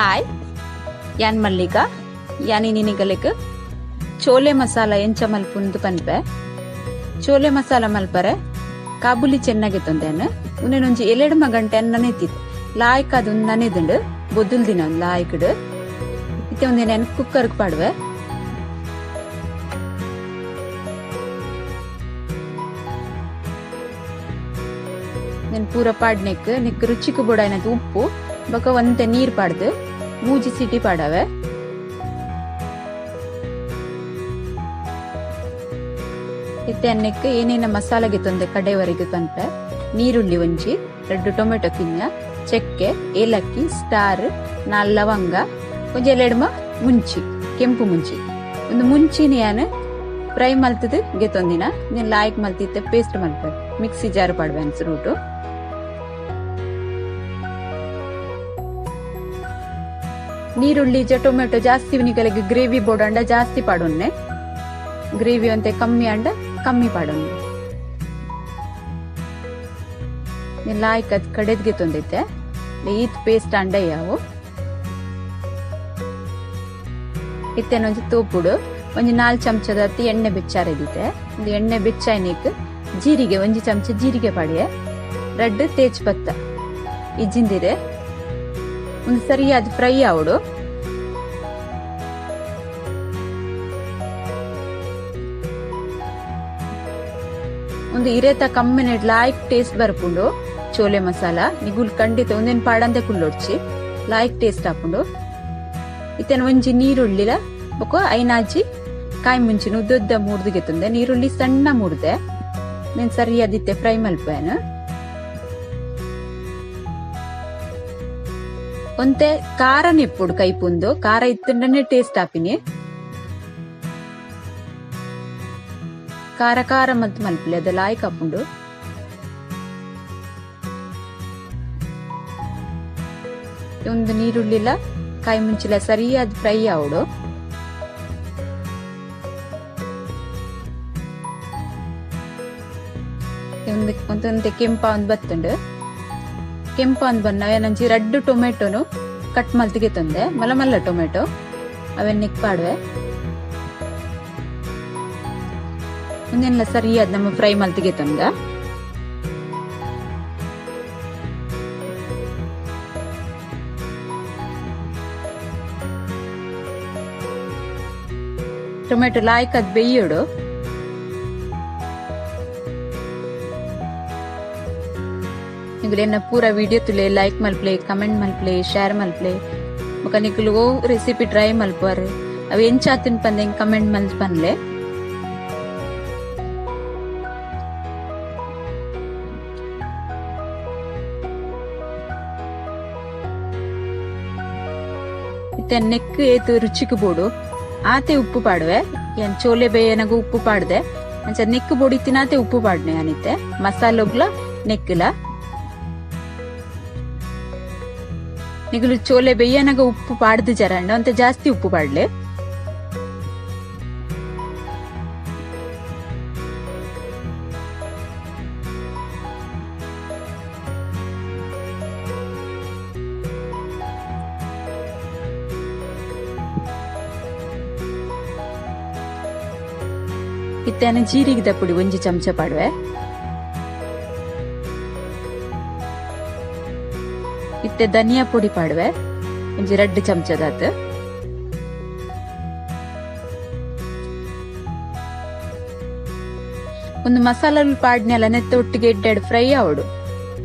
Hi ಯಾನ್ ಮಲ್ಲಿಕಾ ಯಾನಿ ನಿನಿಗಲೆಕ್ ಚೋಲೆ ಮಸಾಲ ಎಂಚ ಮಲ್ಪುಂದು ಪನ್ಪೆ ಚೋಲೆ ಮಸಾಲ ಮಲ್ಪರೆ ಕಾಬುಲಿ ಚೆನ್ನಾಗಿ ತಂದೇನು ಉನ್ನೇನೊಂಜಿ 2 ಗಂಟೆ ನನೆತಿತ್ತು ಲಾಯ್ಕ್ ಅದು ನನೆದುಂಡು ಬೊದ್ದುಲ್ ದಿನ ಒಂದು ಲಾಯ್ಕಡು ಇತ್ತೆ ಒಂದಿನ ಕುಕ್ಕರ್ಗೆ ಪಾಡುವೆ నేను పూర పాడినెక్ నీకు రుచికి బొడైనది ఉప్పు బొక ಒಂತೆ ನೀರ್ ಪಾಡ್ದು ಮೂಜಿ ಸಿಟಿ ಪಾಡವೆ ಇತ್ತೆ ಅನ್ನಕ್ಕೆ ಏನೇನ ಮಸಾಲೆಗೆ ತಂದೆ ಕಡೆವರೆಗೆ ಪನ್ಪೆ ನೀರುಳ್ಳಿ ಒಂಜಿ 2 ಟೊಮೆಟೊ ಕಿನ್ನ ಚೆಕ್ಕೆ ಏಲಕ್ಕಿ ಸ್ಟಾರ್ 4 ಲವಂಗ ಒಂಜಿ 2 ಮುಂಚಿ ಕೆಂಪು ಮುಂಚಿ ಒಂದು ಮುಂಚಿನ ಯಾನು ಫ್ರೈ ಮಲ್ತದು ಗೆತ್ತೊಂದಿನ ನೀನು ಲಾಯ್ಕ್ ಮಲ್ತಿತ್ತೆ ಪೇಸ್ಟ್ ಮಲ್ಪೆ ಮಿಕ್ಸಿ ಜಾರ್ ಪಾಡ್ವೆ ಅನ್ಸ್ರೂಟು ನೀರುಳ್ಳಿ ಟೊಮೆಟೊ ಜಾಸ್ತಿ ನಿಕಲೆಗೆ ಗ್ರೇವಿ ಬೋಡಂಡ ಜಾಸ್ತಿ ಪಾಡೊನ್ನೆ ಗ್ರೇವಿ ಅಂತೆ ಕಮ್ಮಿ ಅಂಡ ಕಮ್ಮಿ ಪಾಡೊನ್ನೆ ಲಾಯ್ಕ್ ಅದ್ ಕಡೆದ್ಗೆ ತೊಂದೈತೆ ಈತ್ ಪೇಸ್ಟ್ ಅಂಡ ಯಾವು ಇತ್ತೇನೊಂದು ತೋಪುಡು ಒಂಜಿ 4 ಚಮಚದ ಹತ್ತಿ ಎಣ್ಣೆ ಬೆಚ್ಚಾರದಿತ್ತೆ ಒಂದು ಎಣ್ಣೆ ಬೆಚ್ಚಾಯ್ನಿಕ್ ಜೀರಿಗೆ 1 ಚಮಚ ಜೀರಿಗೆ ಪಾಡಿಯೆ 2 ತೇಜ್ ಪತ್ತ ಇಜ್ಜಿಂದಿರೆ ಒಂದು ಸರಿಯಾದ ಫ್ರೈ ಆವಡು ಒಂದು ಇರೇತ ಕಮ್ಮಿನ ಲಾಯ್ಕ್ ಟೇಸ್ಟ್ ಬರ್ಪುಂಡು ಚೋಲೆ ಮಸಾಲ ನಿಗುಲ್ ಖಂಡಿತ ಒಂದೇನ್ ಪಾಡಂದೆ ಕುಲ್ಲೊಡ್ಚಿ ಲಾಯ್ಕ್ ಟೇಸ್ಟ್ ಹಾಕೊಂಡು ಇತ್ತೇನ ಒಂಜಿ ನೀರುಳ್ಳಿಲ ಬೊಕ ಐನಾಜಿ ಕಾಯಿ ಮುಂಚಿನ ಉದ್ದ ಮೂಡ್ದಿಗೆ ತಂದೆ ನೀರುಳ್ಳಿ ಸಣ್ಣ ಮೂಡ್ದೆ ನೀನ್ ಸರಿಯಾದಿತ್ತೆ ಫ್ರೈ ಮಲ್ಪೇನು ಒಂತೆ ಖಾರ ನೆಪ್ಪುಡು ಕೈಪುಂದು ಖಾರ ಇತ್ತಂಡನೆ ಟೇಸ್ಟ್ ಹಾಪಿನಿ ಖಾರ ಖಾರ ಮಲ್ತ್ ಮಲ್ಪಲೆ ಅದ ಲಾಯ್ಕ್ ಹಾಪುಂಡು ಒಂದು ನೀರುಳ್ಳಿಲ ಕಾಯಿ ಮುಂಚಿಲ ಸರಿಯಾದ ಫ್ರೈ ಆವಡು ಒಂದೊಂದೆ ಕೆಂಪ ಒಂದ್ ಬತ್ತುಂಡು ಕೆಂಪ ಒಂದ್ ಬನ್ನ ಏನಂಚಿ 2 ಟೊಮೆಟೊನು ಕಟ್ ಮಲ್ತಿಗೆ ತಂದೆ ಮಲ್ಲ ಟೊಮೆಟೊ ಅವೆನ್ನಿಕ್ ಪಾಡುವೆ ಒಂದೆಲ್ಲ ಸರಿಯಾದ ನಮ್ಮ ಫ್ರೈ ಮಲ್ತಿಗೆ ತಂದ ಟೊಮೆಟೊ ಲಾಯ್ಕ್ ಅದ್ ಬೇಯೋಡು ನಿಗುಲೇನ ಪೂರ ವಿಡಿಯೋ ತುಲೆ ಲೈಕ್ ಮಲ್ಪ್ಲೆ ಕಮೆಂಟ್ ಮಲ್ಪ್ಲೆ ಶೇರ್ ಮಲ್ಪ್ಲೆ ಬೊಕ ನಿಗುಲು ರೆಸಿಪಿ ಟ್ರೈ ಮಲ್ಪರ್ ಅವು ಎಂಚಾತಿನ ಪಂದೆ ಕಮೆಂಟ್ ಮಲ್ತ್ ಪನ್ಲೆ ಇತ್ತೆ ನೆಕ್ ಏತು ರುಚಿಗೆ ಬೋಡು ಆತೆ ಉಪ್ಪು ಪಾಡುವೆ ಏನ್ ಚೋಲೆ ಬೇಯನಗ ಉಪ್ಪು ಪಾಡ್ದೆ ಅಂಚ ನೆಕ್ ಬೋಡಿ ತಿನ್ನಾತೆ ಉಪ್ಪು ಪಾಡ್ನೆ ಅನಿತ್ತೆ ಮಸಾಲೊಗ್ಲ ನೆಕ್ಲ ನಿಗುಲು ಚೋಲೆ ಬೆಯ್ಯನಾಗ ಉಪ್ಪು ಪಾಡ್ದು ಜರಂಡ ಅಂತ ಜಾಸ್ತಿ ಉಪ್ಪು ಪಾಡ್ಲೆ ಇತ್ತೇನ ಜೀರಿಗೆದ ಪುಡಿ 1 ಚಮಚ ಪಾಡುವೆ ಇತ್ತೆ ಧನಿಯಾ ಪುಡಿ ಪಾಡುವೆ ಒಂಜಿ 2 ಚಮಚದಾತ್ ಒಂದು ಮಸಾಲ ಪಾಡ್ನೆಲ್ಲ ನೆತ್ತ ಒಟ್ಟಿಗೆ ಎಡ್ಡೆಡ್ ಫ್ರೈ ಆವಡು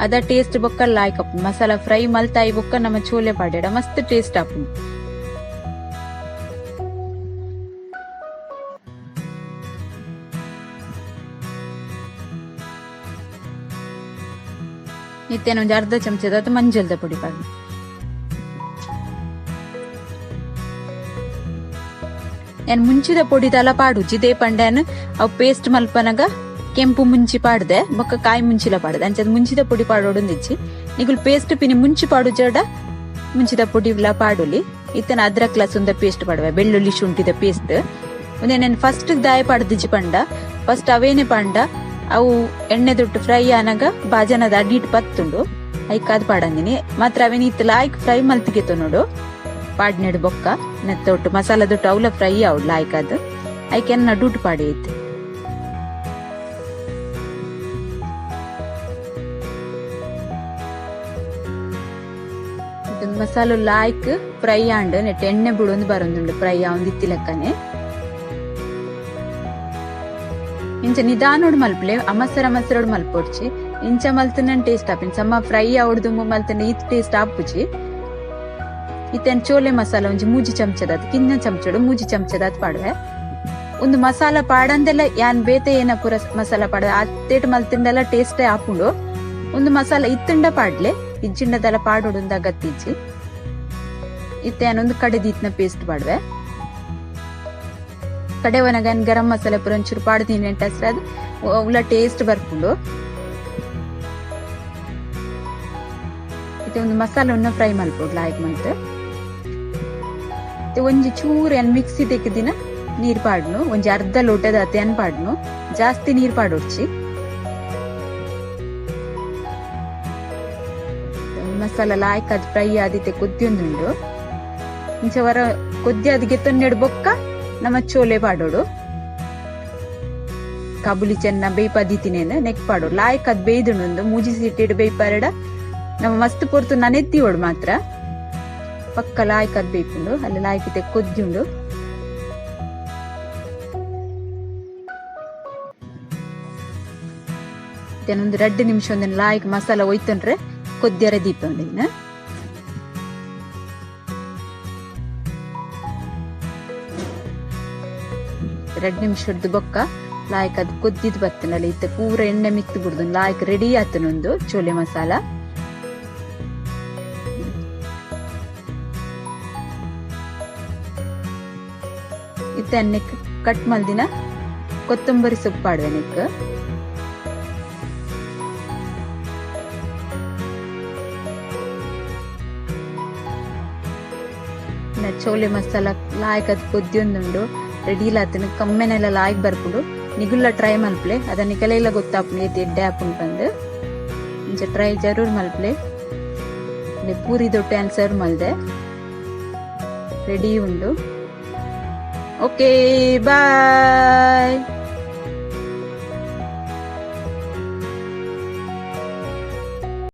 ಅದ ಟೇಸ್ಟ್ ಬೊಕ್ಕ ಲಾಯ್ಕ್ ಅಪ್ಪು ಮಸಾಲ ಫ್ರೈ ಮಲ್ತಾಯಿ ಬೊಕ್ಕ ನಮ್ಮ ಚೋಲೆ ಪಾಡ್ಯಾಡ ಮಸ್ತ್ ಟೇಸ್ಟ್ ಆಪು ಇತ್ತೇನ ಒಂಜಿ 1/2 ಚಮಚದ ಮಂಜಲ್ದ ಪುಡಿ ಪಾಡು ಏನ್ ಮುಂಚಿದ ಪೊಡಿ ತಲ ಪಾಡು ಜಿದೇ ಪಂಡ್ಯಾನ್ ಅವ್ ಪೇಸ್ಟ್ ಮಲ್ಪನಗ ಕೆಂಪು ಮುಂಚಿ ಪಾಡ್ದೆ ಬೊಕ್ಕ ಕಾಯಿ ಮುಂಚಿಲ ಪಾಡ್ದೆ ಅಂಚದ ಮುಂಚಿದ ಪೊಡಿ ಪಾಡೋಡೊಂದಿಚ್ಚಿ ನಿಗುಲ್ ಪೇಸ್ಟ್ ಪಿನಿ ಮುಂಚಿ ಪಾಡು ಜಡ ಮುಂಚಿದ ಪೊಡಿ ಪಾಡುಲಿ ಇತ್ತನ ಅದ್ರಕ್ ಲಸುಂದ ಪೇಸ್ಟ್ ಪಾಡುವೆ ಬೆಳ್ಳುಳ್ಳಿ ಶುಂಠಿದ ಪೇಸ್ಟ್ ಒಂದೇನೇನು ಫಸ್ಟ್ ದಾಯ ಪಾಡ್ದಿಜ್ಜಿ ಪಂಡ ಫಸ್ಟ್ ಅವೇನೆ ಪಂಡ ಅವು ಎಣ್ಣೆ ದೊಟ್ಟು ಫ್ರೈ ಆನಾಗ ಬಾಜನದ ಅಡಿಟ್ ಪತ್ತುಂಡು ಐಕಾದ್ ಪಾಡಂದಿನಿ ಮಾತ್ರ ಅವೇನಿತ್ತು ಲಾಯ್ಕ್ ಫ್ರೈ ಮಲ್ತಿಗೆತ್ತು ನೋಡು ಪಾಡ್ನೆಡು ಬೊಕ್ಕ ನೆತ್ತೊಟ್ಟು ಮಸಾಲದೊಟ್ಟು ಅವಲ ಫ್ರೈ ಆವಡ್ ಲಾಯ್ಕ್ ಅದು ಐಕೆನ್ನ ಡೂಟ್ ಪಾಡಿ ಐತೆ ಮಸಾಲ ಲಾಯ್ಕ್ ಫ್ರೈ ಆಂಡ್ ನೆಟ್ ಎಣ್ಣೆ ಬಿಡೊಂದು ಬರೊಂದುಂಡು ಫ್ರೈ ಆವೊಂದು ಇತ್ತಿಲೆಕ್ಕನೆ ಇಂಚ ನಿಧಾನೋಡು ಮಲ್ಪಲೆ ಅಮಸರಡು ಮಲ್ಪೊಡ್ಚಿ ಇಂಚ ಮಲ್ತನ ಟೇಸ್ಟ್ ಆಪಿನ್ ಸಮ್ಮ ಫ್ರೈ ಆವಡ್ದುಂಬು ಮಲ್ತನ ಇತ್ ಟೇಸ್ಟ್ ಆಪುಜಿ ಇತ್ತೇನ್ ಚೋಲೆ ಮಸಾಲ ಒಂಜಿ ಮೂಜಿ ಚಮಚದಾತ್ ಕಿನ್ನ ಚಮಚಡು ಮೂಜಿ ಚಮಚದಾತ್ ಪಾಡ್ವೆ ಒಂದು ಮಸಾಲ ಪಾಡಂದೆಲ್ಲ ಯಾನ್ ಬೇತೆ ಏನ ಪೂರ ಮಸಾಲ ಪಾಡ ಅತ್ತೇಟ್ ಮಲ್ತಿಂದೆಲ್ಲ ಟೇಸ್ಟೇ ಆಪುಂಡು ಒಂದು ಮಸಾಲ ಇತ್ತುಂಡ ಪಾಡ್ಲೆ ಇಜ್ಜಿಂಡದೆಲ್ಲ ಪಾಡೋಡು ಅಗತ್ತಿಜ್ಜಿ ಇತ್ತೇನ್ ಒಂದು ಕಡೆ ದೀತ್ನ ಪೇಸ್ಟ್ ಪಾಡ್ವೆ ಕಡೆ ಒನಗನ್ ಗರಂ ಮಸಾಲ ಪೂರ ಒಂಚೂರು ಪಾಡ್ದೀನಿ ಎಂಟ ಅದು ಉಲ್ಲ ಟೇಸ್ಟ್ ಬರ್ಪುಂಡು ಇದು ಒಂದು ಮಸಾಲವನ್ನು ಫ್ರೈ ಮಲ್ಪೋಡು ಲಾಯ್ಕ್ ಮಂತ್ ಒಂಜಿ ಚೂರು ಏನ್ ಮಿಕ್ಸಿ ತೆಗೆದಿನ ನೀರ್ ಪಾಡ್ನು ಒಂಜಿ ಅರ್ಧ ಲೋಟದ ಅತೆನ್ ಪಾಡ್ನು ಜಾಸ್ತಿ ನೀರ್ ಪಾಡೋಡ್ಚಿ ಮಸಾಲ ಲಾಯ್ಕ್ ಅದ್ ಫ್ರೈ ಆದಿತ್ತೆ ಕೊದ್ದಿಯೊಂದುಂಡು ಇಂಚ ವರ ಕೊದ್ದಿ ಅದ್ ಗೆತ್ತೊಂದೆಡು ಬೊಕ್ಕ ನಮ್ಮ ಚೋಲೆ ಪಾಡೋಡು ಕಾಬುಲಿ ಚೆನ್ನ ಬೇಯ್ಪದಿತಿನೇನು ನೆಕ್ ಪಾಡೋಡು ಲಾಯ್ಕ್ ಅದ್ ಬೇಯ್ದುಂಡು ಮೂಜಿ ಸಿಟ್ಟಿಡ್ ಬೇಯ್ಪಾರಡ ನಮ್ಮ ಮಸ್ತ್ ಪೊರ್ತು ನನೆತ್ತಿ ಓಡು ಮಾತ್ರ ಪಕ್ಕ ಲಾಯ್ಕ್ ಅದ್ ಬೇಯ್ಪುಂಡು ಅಲ್ಲಿ ಲಾಯ್ಕಿತೆ ಕೊದ್ದಿಯುಂಡು ಒಂದು 2 ನಿಮಿಷ ಒಂದನ್ನು ಲಾಯ್ಕ್ ಮಸಾಲ ಒಯ್ತಂಡ್ರೆ ಕೊದ್ದಿಯರ ದೀಪ ಉಂಡಿನ 2 ನಿಮಿಷ ಹಿಡ್ದು ಬೊಕ್ಕ ಲಾಯ್ಕ್ ಅದ್ ಕೊದ್ದಿದ್ ಬತ್ತನಲ್ಲ ಇತ್ತ ಪೂರ ಎಣ್ಣೆ ಮಿಕ್ತು ಬಿಡುದು ಲಾಯ್ಕ್ ರೆಡಿ ಆತನೊಂದು ಚೋಲೆ ಮಸಾಲ ಇತ್ತ ನೆಕ್ ಕಟ್ ಮಲ್ದಿನ ಕೊತ್ತಂಬರಿ ಸೊಪ್ಪು ಪಾಡ್ವೆ ನೆಕ್ ಚೋಲೆ ಮಸಾಲ ಲಾಯ್ಕ್ ಅದ್ ಕೊದ್ದಿಯೊಂದುಂಡು ರೆಡಿ ಲಾತನ ಕಮ್ಮೆನೆಲ್ಲ ಲಾಯ್ಕ್ ಬರ್ಪುಡು ನಿಗುಲ್ಲ ಟ್ರೈ ಮಲ್ಪ್ಲೆ ಅದನ್ನ ಕೆಲವೆಲ್ಲ ಗೊತ್ತಾಪುಂಡು ಏತ್ ಎಡ್ಡೆ ಆಪುಂಡು ಬಂದು ಇಂಚ ಟ್ರೈ ಜರೂರ್ ಮಲ್ಪ್ಲೆ ಪೂರಿ ದೊಟ್ಟೆ ಅನ್ ಸರ್ವ್ ಮಲ್ದೆ ರೆಡಿ ಉಂಡು ಓಕೆ ಬಾಯ್.